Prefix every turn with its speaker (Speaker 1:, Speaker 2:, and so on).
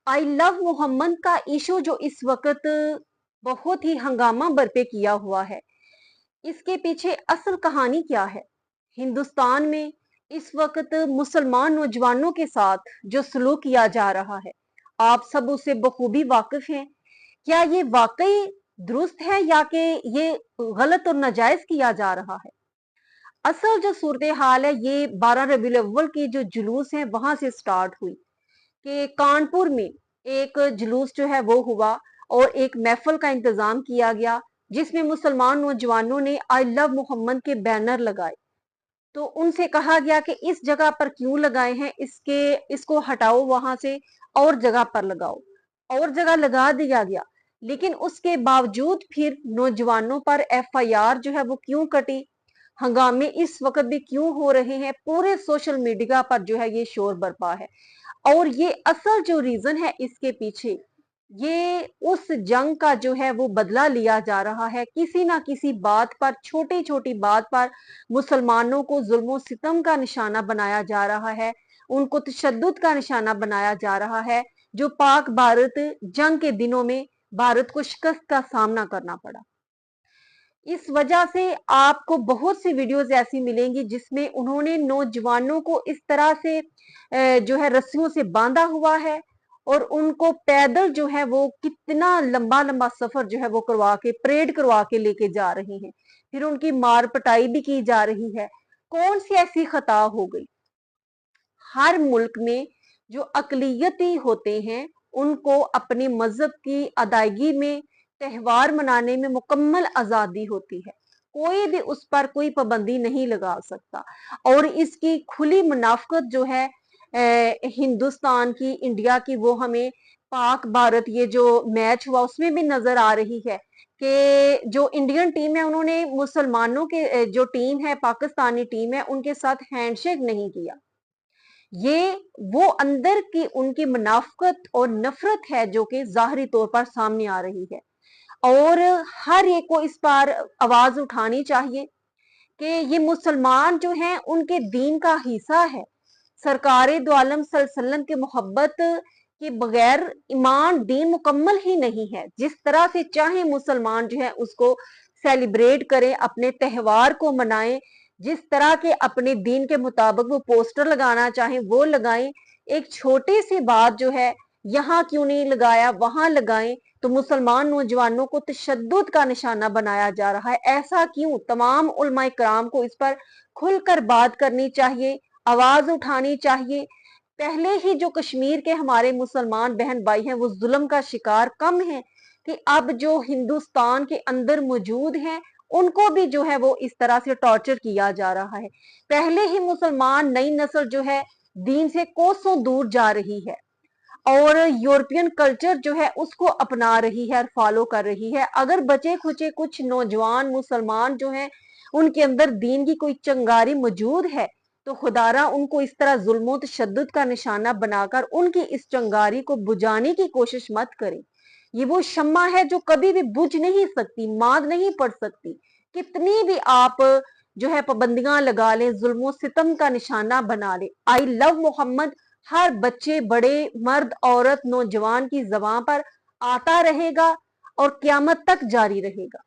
Speaker 1: I love Mohammad का issue जो इस वक्त बहुत ही हंगामा बरपे किया हुआ है, इसके पीछे असल कहानी क्या है? हिंदुस्तान में इस वक्त मुसलमान नौजवानों के साथ जो सलूक किया जा रहा है, आप सब उससे बखूबी वाकिफ हैं। क्या ये वाकई दुरुस्त है या कि ये गलत और नाजायज किया जा रहा है? असल जो सूरत हाल है, ये 12 रबीउल अव्वल की जो जुलूस है वहां से स्टार्ट हुई कि कानपुर में एक जुलूस जो है वो हुआ और एक महफिल का इंतजाम किया गया, जिसमें मुसलमान नौजवानों ने आई लव मोहम्मद के बैनर लगाए। तो उनसे कहा गया कि इस जगह पर क्यों लगाए हैं, इसको हटाओ वहां से और जगह पर लगाओ। और जगह लगा दिया गया, लेकिन उसके बावजूद फिर नौजवानों पर एफआईआर जो है वो क्यों कटी, हंगामे इस वक्त भी क्यों हो रहे हैं, पूरे सोशल मीडिया पर जो है ये शोर बरपा है। और ये असल जो रीजन है इसके पीछे, ये उस जंग का जो है वो बदला लिया जा रहा है। किसी ना किसी बात पर, छोटी छोटी बात पर मुसलमानों को जुल्म सितम का निशाना बनाया जा रहा है, उनको तशद्दुद का निशाना बनाया जा रहा है, जो पाक भारत जंग के दिनों में भारत को शिकस्त का सामना करना पड़ा। इस वजह से आपको बहुत सी वीडियोस ऐसी मिलेंगी जिसमें उन्होंने नौजवानों को इस तरह से जो है रस्सियों से बांधा हुआ है और उनको पैदल जो है वो कितना लंबा लंबा सफर जो है वो करवा के, परेड करवा के लेके जा रहे हैं। फिर उनकी मार पिटाई भी की जा रही है। कौन सी ऐसी खता हो गई? हर मुल्क में जो अकलियती होते हैं उनको अपने मजहब की अदायगी में, त्योहार मनाने में मुकम्मल आजादी होती है। कोई भी उस पर कोई पाबंदी नहीं लगा सकता। और इसकी खुली मुनाफकत जो है हिंदुस्तान की, इंडिया की, वो हमें पाक भारत ये जो मैच हुआ उसमें भी नजर आ रही है कि जो इंडियन टीम है उन्होंने मुसलमानों के जो टीम है, पाकिस्तानी टीम है, उनके साथ हैंडशेक नहीं किया। ये वो अंदर की उनकी मुनाफकत और नफरत है जो कि जाहरी तौर पर सामने आ रही है। और हर एक को इस पर आवाज उठानी चाहिए कि ये मुसलमान जो हैं उनके दीन का हिस्सा है। सरकारे दो आलम सल्लल्लाहु के मोहब्बत के बगैर ईमान दीन मुकम्मल ही नहीं है। जिस तरह से चाहे मुसलमान जो है उसको सेलिब्रेट करें, अपने त्योहार को मनाएं, जिस तरह के अपने दीन के मुताबिक वो पोस्टर लगाना चाहें वो लगाएं। एक छोटी सी बात जो है, यहाँ क्यों नहीं लगाया वहां लगाएं, तो मुसलमान नौजवानों को तशद्दुद का निशाना बनाया जा रहा है। ऐसा क्यों? तमाम उलमाए कराम को इस पर खुलकर बात करनी चाहिए, आवाज उठानी चाहिए। पहले ही जो कश्मीर के हमारे मुसलमान बहन भाई हैं वो जुल्म का शिकार कम है कि अब जो हिंदुस्तान के अंदर मौजूद हैं उनको भी जो है वो इस तरह से टॉर्चर किया जा रहा है। पहले ही मुसलमान नई नस्ल जो है दीन से कोसों दूर जा रही है और यूरोपियन कल्चर जो है उसको अपना रही है और फॉलो कर रही है। अगर बचे खुचे कुछ नौजवान मुसलमान जो हैं उनके अंदर दीन की कोई चंगारी मौजूद है तो खुदारा उनको इस तरह जुल्म तशद्दुद का निशाना बनाकर उनकी इस चंगारी को बुझाने की कोशिश मत करें। ये वो शम्मा है जो कभी भी बुझ नहीं सकती, माद नहीं पड़ सकती। कितनी भी आप जो है पाबंदियां लगा लें, जुल्म सितम का निशाना बना लें, आई लव मोहम्मद हर बच्चे, बड़े, मर्द, औरत, नौजवान की ज़बान पर आता रहेगा और क़यामत तक जारी रहेगा।